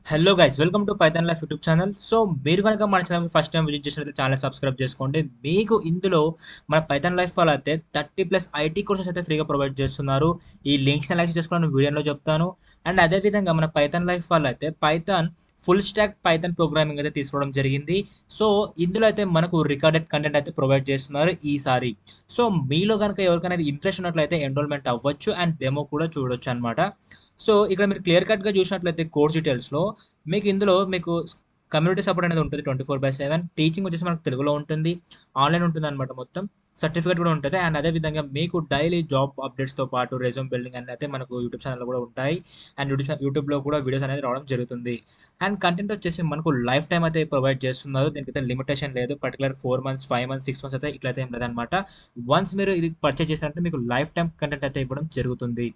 Hello guys, welcome to Python life YouTube channel. So మీరు కనుక మన ఛానల్ ఫస్ట్ టైం విజిట్ చేసినట్లయితే channel subscribe చేసుకోండి. మీకు ఇందులో మన పైథాన్ లైఫ్ వాళ్ళు అయితే 30+ ఐటీ కోర్సెస్ అయితే ఫ్రీగా ప్రొవైడ్ చేస్తున్నారు. ఈ లింక్స్ని యాక్సెస్ చేసుకోవడానికి వీడియోలో చెప్తాను. అండ్ అదేవిధంగా మన పైథాన్ లైఫ్ వాళ్ళు అయితే Python full stack Python programming అయితే తీసుకోవడం జరిగింది. సో ఇందులో అయితే మనకు రికార్డెడ్ కంటెంట్ అయితే ప్రొవైడ్ చేస్తున్నారు ఈసారి. సో మీలో కనుక ఎవరికైనా ఇంట్రెస్ట్ ఉన్నట్లయితే ఎన్రోల్మెంట్ అవ్వచ్చు అండ్ డెమో కూడా చూడొచ్చు అనమాట. సో ఇక్కడ మీరు క్లియర్ కట్‌గా చూసినట్లయితే కోర్స్ డీటెయిల్స్‌లో మీకు ఇందులో మీకు కమ్యూనిటీ సపోర్ట్ అనేది ఉంటుంది 24/7. టీచింగ్ వచ్చేసి మనకు తెలుగులో ఉంటుంది. ఆన్‌లైన్ ఉంటుందన్నమాట మొత్తం. సర్టిఫికేట్ కూడా ఉంటది. అండ్ అదే విధంగా మీకు డైలీ జాబ్ అప్డేట్స్‌తో పాటు రెజ్యూమ్ బిల్డింగ్ అనేది అయితే మనకు యూట్యూబ్ ఛానెల్‌లో కూడా ఉంటాయి. అండ్ యూట్యూబ్‌లో కూడా వీడియోస్ అనేది రావడం జరుగుతుంది. అండ్ కంటెంట్ వచ్చేసి మనకు లైఫ్ టైమ్ అయితే ప్రొవైడ్ చేస్తున్నారు. దీనికైతే లిమిటేషన్ లేదు. పర్టిక్యులర్ 4 మంత్స్, 5 మంత్స్, 6 మంత్స్ అయితే ఇట్లయితే ఏం లేదనమాట. వన్స్ మీరు ఇది పర్చేజ్ చేశారంటే మీకు లైఫ్ టైమ్ కంటెంట్ అయితే ఇవ్వడం జరుగుతుంది.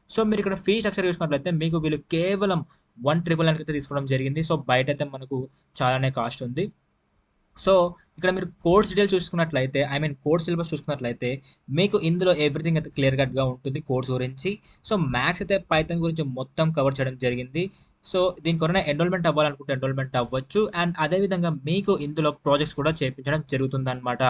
సో మీరు ఇక్కడ ఫీ స్ట్రక్చర్ చూసుకున్నట్లయితే మీకు వీళ్ళు కేవలం 1,999 అయితే తీసుకోవడం జరిగింది. సో బయట అయితే మనకు చాలానే కాస్ట్ ఉంది. సో ఇక్కడ మీరు కోర్స్ డీటెయిల్స్ చూసుకున్నట్లయితే కోర్స్ సిలబస్ చూసుకున్నట్లయితే మీకు ఇందులో ఎవ్రీథింగ్ అయితే క్లియర్ కట్‌గా ఉంటుంది కోర్స్ గురించి. సో మ్యాథ్స్ అయితే పైథాన్ గురించి మొత్తం కవర్ చేయడం జరిగింది. సో దీనికి ఎవరైనా ఎన్రోల్మెంట్ అవ్వాలనుకుంటే ఎన్రోల్మెంట్ అవ్వచ్చు. అండ్ అదే విధంగా మీకు ఇందులో ప్రాజెక్ట్స్ కూడా చేపించడం జరుగుతుందనమాట.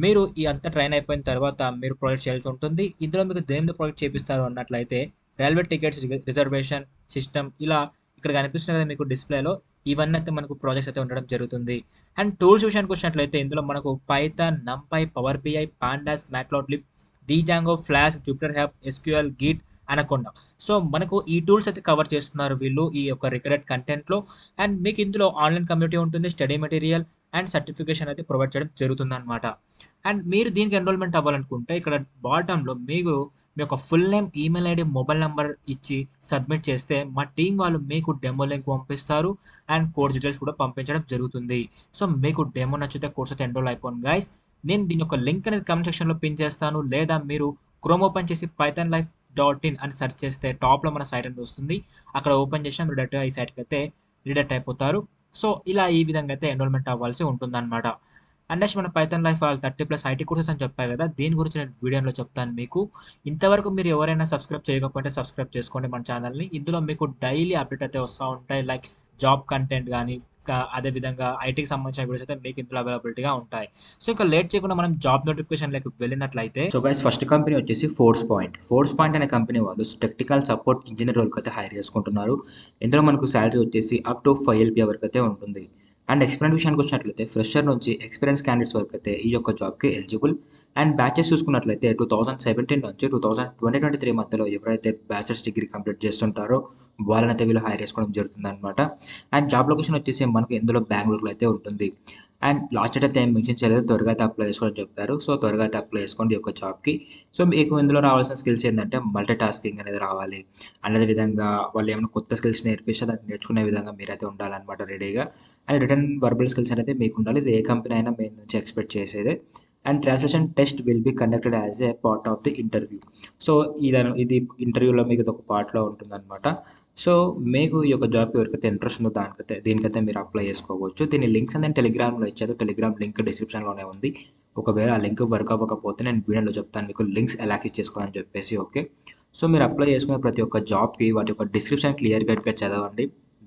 మీరు ఈ అంతా ట్రైన్ అయిపోయిన తర్వాత మీరు ప్రాజెక్ట్ చేయాల్సి ఉంటుంది. ఇందులో మీకు దేని మీద ప్రాజెక్ట్ చేపిస్తారు అన్నట్లయితే రైల్వే టికెట్స్ రిజర్వేషన్ సిస్టమ్ ఇలా ఇక్కడ కనిపిస్తుంది కదా మీకు డిస్‌ప్లేలో. ఇవన్నీ అయితే మనకు ప్రాజెక్ట్స్ అయితే ఉండడం జరుగుతుంది. అండ్ టూల్స్ విషయానికి వచ్చినట్లయితే ఇందులో మనకు Python, NumPy, Power BI, pandas, Matplotlib, Django, Flask, Jupyter Hub, SQL, Git, Anaconda. So మనకు ఈ టూల్స్ అయితే కవర్ చేస్తున్నారు వీళ్ళు ఈ యొక్క రికార్డెడ్ కంటెంట్‌లో. అండ్ మీకు ఇందులో ఆన్‌లైన్ కమ్యూనిటీ ఉంటుంది. స్టడీ మెటీరియల్ అండ్ సర్టిఫికేషన్ అయితే ప్రొవైడ్ చేయడం జరుగుతుందనమాట. అండ్ మీరు దీనికి ఎన్రోల్మెంట్ అవ్వాలనుకుంటే ఇక్కడ బాటంలో మీకు మీ యొక్క full name, email ID, mobile number ఇచ్చి సబ్మిట్ చేస్తే మా టీం వాళ్ళు మీకు డెమో లింక్ పంపిస్తారు. అండ్ కోర్స్ డీటెయిల్స్ కూడా పంపించడం జరుగుతుంది. సో మీకు డెమో నచ్చితే కోర్స్ అయితే ఎన్రోల్ అయిపోండి గైస్. నేను దీని యొక్క లింక్ అనేది కామెంట్ సెక్షన్‌లో పిన్ చేస్తాను. లేదా మీరు క్రోమ్ ఓపెన్ చేసి pythonlife.in అని సెర్చ్ చేస్తే టాప్‌లో మన సైట్ అనేది వస్తుంది. అక్కడ ఓపెన్ చేసినా మీరు డైరెక్ట్‌గా ఈ సైట్‌కి అయితే రీడైరెక్ట్ అయిపోతారు. సో ఇలా ఈ విధంగా అయితే ఎన్రోల్మెంట్ అవ్వాల్సి ఉంటుందన్నమాట. అండ్ నెక్స్ట్ మన పైథాన్ లైఫ్ వాళ్ళు 30+ ఐటీ కోర్సెస్ అని చెప్పా కదా! దీని గురించి నేను వీడియోలో చెప్తాను మీకు. ఇంతవరకు మీరు ఎవరైనా సబ్స్క్రైబ్ చేయకపోతే సబ్స్క్రైబ్ చేసుకోండి మన ఛానల్‌ని. ఇందులో మీకు డైలీ అప్డేట్ అయితే వస్తా ఉంటాయి. లైక్ జాబ్ కంటెంట్ గాని, అదే విధంగా ఐటీకి సంబంధించిన వీడియోస్ అయితే మీకు ఇందులో అవైలబిలిటీగా ఉంటాయి. సో ఇంకా లేట్ చేయకుండా మనం జాబ్ నోటిఫికేషన్‌లోకి వెళ్ళినట్లయితే సో గైస్ ఫస్ట్ కంపెనీ వచ్చేసి ఫోర్స్ పాయింట్ అనే కంపెనీ వాళ్ళు టెక్నికల్ సపోర్ట్ ఇంజినీర్ రోల్‌కి అయితే హైర్ చేసుకుంటున్నారు. ఇందులో మనకు సాలరీ వచ్చేసి అప్ టు 5 ఎల్‌పీ వరకు అయితే ఉంటుంది. అండ్ ఎక్స్‌పీరియన్స్ విషయానికి వచ్చినట్లయితే ఫ్రెషర్ నుంచి ఎక్స్‌పీరియన్స్ క్యాండిడేట్స్ వరకు అయితే ఈ యొక్క జాబ్‌కి ఎలిజిబుల్. అండ్ బ్యాచెస్ చూసుకున్నట్లయితే 2017 నుంచి 2023 మధ్యలో ఎవరైతే బ్యాచిలర్స్ డిగ్రీ కంప్లీట్ చేస్తుంటారో వాళ్ళనైతే వీళ్ళు హైర్ చేసుకోవడం జరుగుతుందనమాట. అండ్ జాబ్ లొకేషన్ వచ్చేసి మనకు ఇందులో బెంగుళూరులో అయితే ఉంటుంది. అండ్ లాస్ట్ డేట్ అయితే ఏం మెన్షన్ చేయలేదు. త్వరగా అయితే అప్లై చేసుకోవాలని చెప్పారు. సో త్వరగా అయితే అప్లై చేసుకోండి ఈ యొక్క జాబ్‌కి. సో మీకు ఇందులో రావాల్సిన స్కిల్స్ ఏందంటే మల్టీ టాస్కింగ్ అనేది రావాలి. అండ్ అదే విధంగా వాళ్ళు ఏమైనా కొత్త స్కిల్స్ నేర్పిస్తే దాన్ని నేర్చుకునే విధంగా మీరైతే ఉండాలనమాట రెడీగా. అండ్ రిటర్న్ వర్బల్ స్కిల్స్ అనేది మీకు ఉండాలి. ఇది ఏ కంపెనీ అయినా మీ నుంచి ఎక్స్‌పెక్ట్ చేసేదే. And translation test will be conducted as a part of the interview. So ఇది ఇంటర్వ్యూలో మీకు ఇదొక పార్ట్‌లో ఉంటుందనమాట. సో మీకు ఈ యొక్క జాబ్‌కి ఎవరికైతే ఇంట్రెస్ట్ ఉందో దీనికైతే మీరు అప్లై చేసుకోవచ్చు. దీని లింక్స్ అనేది టెలిగ్రామ్‌లో ఇచ్చారు. టెలిగ్రామ్ లింక్ డిస్క్రిప్షన్‌లోనే ఉంది. ఒకవేళ ఆ లింక్ వర్క్ అవ్వకపోతే నేను వీడియోలో చెప్తాను మీకు లింక్స్ ఎలా క్లిక్ చేసుకోవాలని చెప్పేసి ఓకే. సో మీరు అప్లై చేసుకునే ప్రతి ఒక్క జాబ్‌కి వాటి యొక్క డిస్క్రిప్షన్ క్లియర్ కట్‌గా చదవండి.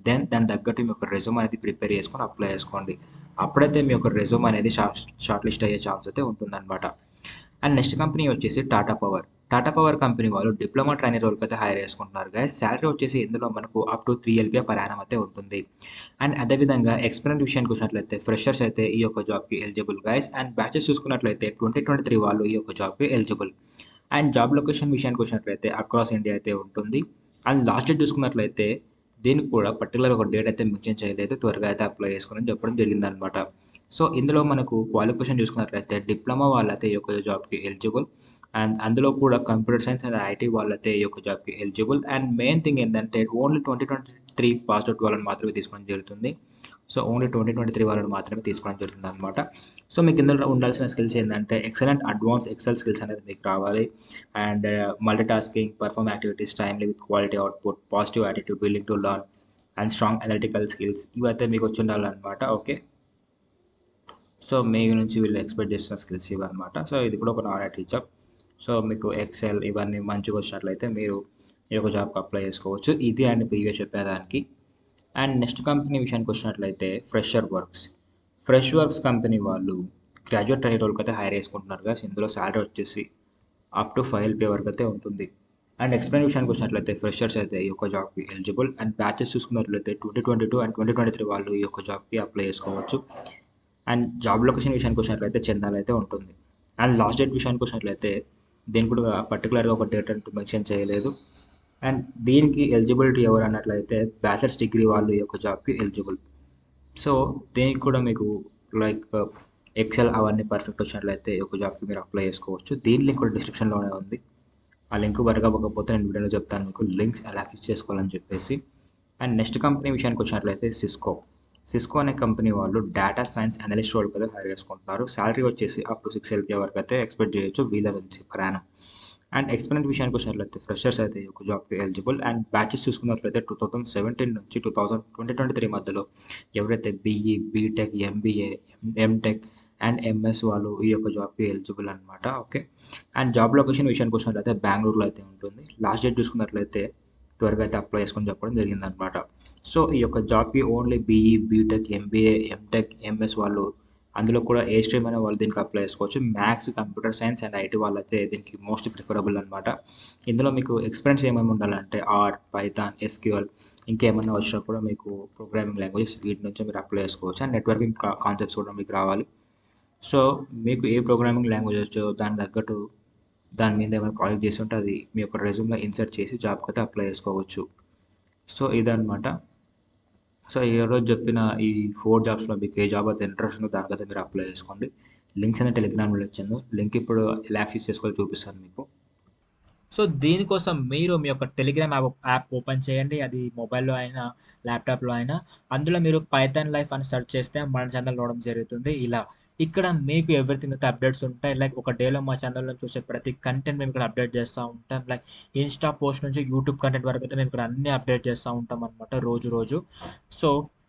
దెన్ దాని తగ్గట్టు మీ యొక్క రెజ్యూమ్ అనేది ప్రిపేర్ చేసుకొని అప్లై చేసుకోండి. అప్పుడైతే మీ యొక్క రెజ్యూమ్ అనేది షార్ట్ లిస్ట్ అయ్యే ఛాన్స్ అయితే ఉంటుందన్నమాట. అండ్ నెక్స్ట్ కంపెనీ వచ్చేసి Tata power. Tata power company వాళ్ళు డిప్లొమా ట్రైనర్ రోల్‌కి అయితే హైర్ చేసుకుంటున్నారు గైస్. సాలరీ వచ్చేసి ఇందులో మనకు up to 3 LP per annum అయితే ఉంటుంది. అండ్ అదేవిధంగా ఎక్స్‌పీరియన్స్ విషయానికి వచ్చినట్లయితే ఫ్రెషర్స్ అయితే ఈ యొక్క జాబ్‌కి ఎలిజిబుల్ గైస్. అండ్ బ్యాచెస్ చూసుకున్నట్లయితే 2023 వాళ్ళు ఈ యొక్క జాబ్‌కి ఎలిజిబుల్. అండ్ జాబ్ లొకేషన్ విషయానికి వచ్చినట్లయితే అక్రాస్ ఇండియా అయితే ఉంటుంది. అండ్ లాస్ట్ డేట్ చూసుకున్నట్లయితే దీనికి కూడా పర్టికులర్ ఒక డేట్ అయితే మెన్షన్ చేయలేదు. త్వరగా అయితే అప్లై చేసుకోమని చెప్పడం జరిగిందనమాట. సో ఇందులో మనకు క్వాలిఫికేషన్ చూసుకున్నట్లయితే డిప్లొమా వాళ్ళైతే ఈ యొక్క జాబ్‌కి ఎలిజిబుల్. అండ్ అందులో కూడా కంప్యూటర్ సైన్స్ అండ్ ఐటీ వాళ్ళైతే ఈ యొక్క జాబ్‌కి ఎలిజిబుల్. అండ్ మెయిన్ థింగ్ ఏందంటే ఓన్లీ 2023 పాస్డ్ అవుట్ వాళ్ళని మాత్రమే తీసుకోవడం జరుగుతుంది. సో ఓన్లీ 2023 వాళ్ళని మాత్రమే తీసుకోవడం జరుగుతుందనమాట. సో మీకు ఇందులో ఉండాల్సిన స్కిల్స్ ఏందంటే ఎక్సలెంట్ అడ్వాన్స్ ఎక్సెల్ స్కిల్స్ అనేది మీకు రావాలి. And multi tasking, perform activities timely with quality output, positive attitude, willing to learn and strong analytical skills ఇవైతే మీకు వచ్చి ఉండాలనమాట. ఓకే. సో మీ నుంచి వీళ్ళు ఎక్స్‌పెక్ట్ చేస్తున్న స్కిల్స్ ఇవన్నమాట. సో ఇది కూడా ఒక నాన్ ఐటీ జాబ్. సో మీకు ఎక్సెల్ ఇవన్నీ మంచిగా వచ్చినట్లయితే మీరు ఈ యొక్క జాబ్‌కి అప్లై చేసుకోవచ్చు. ఇది అండ్ ప్రీవియస్ చెప్పేదానికి. అండ్ నెక్స్ట్ కంపెనీ విషయానికి వచ్చినట్లయితే fresher works. Fresh works company వాళ్ళు గ్రాడ్యుయేట్ ట్రైనీ రోల్కి అయితే హైర్ చేసుకుంటున్నారు కదా. ఇందులో శాలరీ వచ్చేసి అప్ టు 5 LP వరకు అయితే ఉంటుంది. అండ్ ఎక్స్పీరియన్స్ విషయానికి వచ్చినట్లయితే ఫ్రెషర్స్ అయితే ఈ యొక్క జాబ్కి ఎలిజిబుల్. అండ్ బ్యాచెస్ చూసుకున్నట్లయితే 2022 అండ్ 2023 వాళ్ళు ఈ యొక్క జాబ్కి అప్లై చేసుకోవచ్చు. అండ్ జాబ్ లొకేషన్ విషయానికి వచ్చినట్లయితే చెన్నైలో అయితే ఉంటుంది. అండ్ లాస్ట్ డేట్ విషయానికి వచ్చినట్లయితే దీనికి కూడా పర్టికులర్గా ఒక డేట్ అంటూ మెన్షన్ చేయలేదు. అండ్ దీనికి ఎలిజిబిలిటీ ఎవరు అన్నట్లయితే బ్యాచిలర్స్ డిగ్రీ వాళ్ళు ఈ యొక్క జాబ్కి ఎలిజిబుల్. సో దీనికి కూడా మీకు లైక్ ఎక్సెల్ అవన్నీ పర్ఫెక్ట్ వచ్చినట్లయితే ఈ యొక్క జాబ్కి మీరు అప్లై చేసుకోవచ్చు. దీని లింక్ కూడా డిస్క్రిప్షన్లోనే ఉంది. ఆ లింక్ వర్క్ అవ్వకపోతే నేను వీడియోలో చెప్తాను మీకు లింక్స్ ఎలా క్లిక్ చేసుకోవాలని చెప్పేసి. అండ్ నెక్స్ట్ కంపెనీ విషయానికి వచ్చినట్లయితే సిస్కో అనే కంపెనీ వాళ్ళు డేటా సైన్స్ అనలిస్ట్ రోల్ కదా హైర్ చేసుకుంటున్నారు. శాలరీ వచ్చేసి అప్ టు 6 LP వరకు అయితే ఎక్స్పెక్ట్ చేయొచ్చు వీళ్ళ నుంచి ప్రయాణం. అండ్ ఎక్స్పీరియన్స్ విషయానికి వచ్చినట్లయితే ఫ్రెషర్స్ అయితే ఈ యొక్క జాబ్కి ఎలిజిబుల్. అండ్ బ్యాచెస్ చూసుకున్నట్లయితే 2017 నుంచి 2023 మధ్యలో ఎవరైతే BE, BTech, MBA, MTech and MS వాళ్ళు ఈ యొక్క జాబ్కి ఎలిజిబుల్ అనమాట. ఓకే. అండ్ జాబ్ లొకేషన్ విషయానికి వచ్చినట్లయితే బెంగళూరులో అయితే ఉంటుంది. లాస్ట్ డేట్ చూసుకున్నట్లయితే త్వరగా అయితే అప్లై చేసుకొని చెప్పడం జరిగిందనమాట. సో ఈ యొక్క జాబ్కి only BE, BTech, MBA, MTech, MS వాళ్ళు, అందులో కూడా ఏ స్ట్రీమ్ అయినా వాళ్ళు దీనికి అప్లై చేసుకోవచ్చు. Maths, computer science and IT వాళ్ళైతే దీనికి మోస్ట్ ప్రిఫరబుల్ అనమాట. ఇందులో మీకు ఎక్స్పీరియన్స్ ఏమేమి ఉండాలంటే ఆర్, పైథాన్, ఎస్క్యూఎల్ ఇంకేమన్నా వచ్చినా కూడా మీకు ప్రోగ్రామింగ్ లాంగ్వేజెస్ వీటి నుంచి మీరు అప్లై చేసుకోవచ్చు. అండ్ నెట్వర్కింగ్ కాన్సెప్ట్స్ కూడా మీకు రావాలి. సో మీకు ఏ ప్రోగ్రామింగ్ లాంగ్వేజ్ వచ్చో దాని తగ్గట్టు దాని మీద ఏమైనా ప్రాజెక్ట్ చేసి ఉంటే అది మీ యొక్క రెజ్యూమ్లో ఇన్సర్ట్ చేసి జాబ్కి అయితే అప్లై చేసుకోవచ్చు. సో ఇదనమాట. సో ఈరోజు చెప్పిన ఈ 4 జాబ్స్లో మీకు ఏ జాబ్ అయితే ఇంట్రెస్ట్ ఉందో దానికైతే మీరు అప్లై చేసుకోండి. లింక్స్ అనేది టెలిగ్రామ్లో ఇచ్చాను. లింక్ ఇప్పుడు ఎలా యాక్సెస్ చేసుకోవాలో చూపిస్తాను మీకు. సో దీనికోసం మీరు మీ యొక్క టెలిగ్రామ్ యాప్ ఓపెన్ చేయండి. అది మొబైల్‌లో అయినా, ల్యాప్‌టాప్‌లో అయినా. అందులో మీరు పైథాన్ లైఫ్ అని సెర్చ్ చేస్తే మన ఛానల్ రావడం జరుగుతుంది. ఇలా ఇక్కడ మీకు ఎవ్రీథింగ్ అయితే అప్డేట్స్ ఉంటాయి. లైక్ ఒక డేలో మా ఛానల్‌లో చూసే ప్రతి కంటెంట్ మేము ఇక్కడ అప్డేట్ చేస్తూ ఉంటాం. లైక్ ఇన్‌స్టా పోస్ట్ నుంచి యూట్యూబ్ కంటెంట్ వరకు అయితే మేము ఇక్కడ అన్నీ అప్డేట్ చేస్తూ ఉంటాం అనమాట రోజు. సో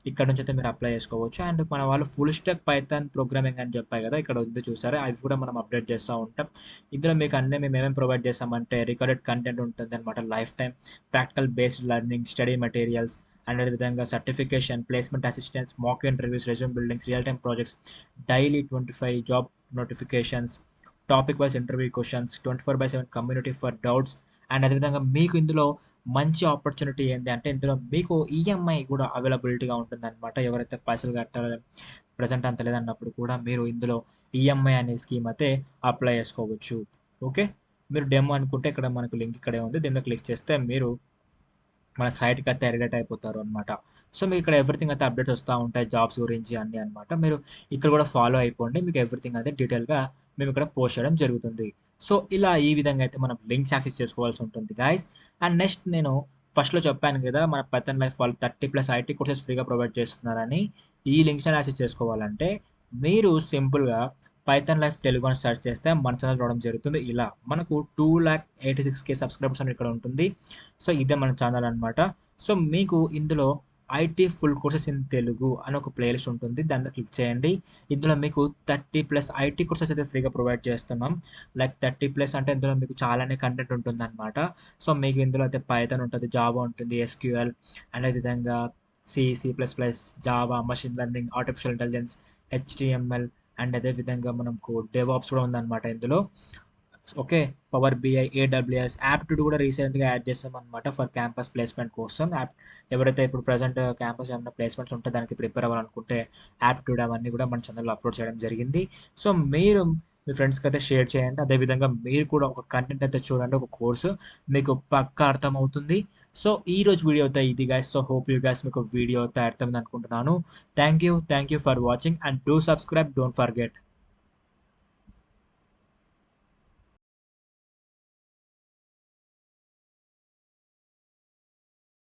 ఇక్కడ నుంచి అయితే మీరు అప్లై చేసుకోవచ్చు. అండ్ మన వాళ్ళు ఫుల్ స్టాక్ పైథాన్ ప్రోగ్రామింగ్ అని చెప్పాయి కదా! ఇక్కడ ఉంది చూసారా? అవి కూడా మనం అప్డేట్ చేస్తూ ఉంటాం. ఇందులో మీకు అన్నీ మేము ఏమేమి ప్రొవైడ్ చేస్తామంటే రికార్డెడ్ కంటెంట్ ఉంటుందన్నమాట. Life time practical based learning, study materials and అదేవిధంగా certification, placement assistance, mock interviews, resume buildings, real time projects, daily 25 job notifications, topic wise interview questions, 24/7 community for doubts and అదేవిధంగా మీకు ఇందులో మంచి opportunity ఏంటి అంటే ఇందులో మీకు ఈఎంఐ కూడా అవైలబిలిటీగా ఉంటుందన్నమాట. ఎవరైతే పైసలు కట్టాలి ప్రెజెంట్ అంత లేదన్నప్పుడు కూడా మీరు ఇందులో ఈఎంఐ అనే స్కీమ్ అయితే అప్లై చేసుకోవచ్చు. ఓకే. మీరు డెమో అనుకుంటే ఇక్కడ మనకు లింక్ ఇక్కడే ఉంది. దీనిలో క్లిక్ చేస్తే మీరు మన సైట్‌కి అయితే రిలేట్ అయిపోతారు అనమాట. సో మీకు ఇక్కడ ఎవ్రీథింగ్ అయితే అప్డేట్స్ వస్తా ఉంటాయి. జాబ్స్ గురించి అన్నీ అనమాట. మీరు ఇక్కడ కూడా ఫాలో అయిపోండి. మీకు ఎవ్రీథింగ్ అయితే డీటెయిల్‌గా మేము ఇక్కడ పోస్ట్ చేయడం జరుగుతుంది. సో ఇలా ఈ విధంగా అయితే మనం లింక్స్ యాక్సెస్ చేసుకోవాల్సి ఉంటుంది గైస్. అండ్ నెక్స్ట్ నేను ఫస్ట్‌లో చెప్పాను కదా! మన పైథాన్ లైఫ్ వాళ్ళు 30+ ఐటీ కోర్సెస్ ఫ్రీగా ప్రొవైడ్ చేస్తున్నారని. ఈ లింక్స్‌ని యాక్సెస్ చేసుకోవాలంటే మీరు సింపుల్‌గా పైథాన్ లైఫ్ తెలుగు అని సెర్చ్ చేస్తే మన ఛానల్ రావడం జరుగుతుంది. ఇలా మనకు 2,86,000 సబ్స్క్రైబర్స్ అని ఇక్కడ ఉంటుంది. సో ఇదే మన ఛానల్ అనమాట. సో మీకు ఇందులో IT full courses in Telugu అని ఒక ప్లేలిస్ట్ ఉంటుంది. దాంట్లో క్లిక్ చేయండి. ఇందులో మీకు 30+ ఐటీ కోర్సెస్ అయితే ఫ్రీగా ప్రొవైడ్ చేస్తున్నాం. లైక్ 30+ అంటే ఇందులో మీకు చాలానే కంటెంట్ ఉంటుందన్నమాట. సో మీకు ఇందులో అయితే పైథాన్ ఉంటుంది, జావా ఉంటుంది, ఎస్‌క్యూఎల్ అండ్ అదేవిధంగా సి, సి++, Java, machine learning, artificial intelligence, HTML and అదేవిధంగా మనకు డెవాప్స్ కూడా ఉందన్నమాట ఇందులో. Okay. Power BI, AWS, aptitude కూడా రీసెంట్‌గా యాడ్ చేసామనమాట ఫర్ క్యాంపస్ ప్లేస్‌మెంట్ కోసం. ఎవరైతే ఇప్పుడు ప్రెజెంట్ క్యాంపస్ ఏమన్నా ప్లేస్‌మెంట్స్ ఉంటే దానికి ప్రిపేర్ అవ్వాలనుకుంటే యాప్టిట్యూడ్ అవన్నీ కూడా మన ఛానెల్‌లో అప్‌లోడ్ చేయడం జరిగింది. సో మీరు మీ ఫ్రెండ్స్‌కైతే షేర్ చేయండి. అదేవిధంగా మీరు కూడా ఒక కంటెంట్ అయితే చూడండి. ఒక కోర్సు మీకు పక్కా అర్థమవుతుంది. సో ఈరోజు వీడియో అయితే ఇది guys. So hope you guys మీకు వీడియో అయితే అర్థమైంది అనుకుంటున్నాను. Thank you for watching and do subscribe. Don't forget.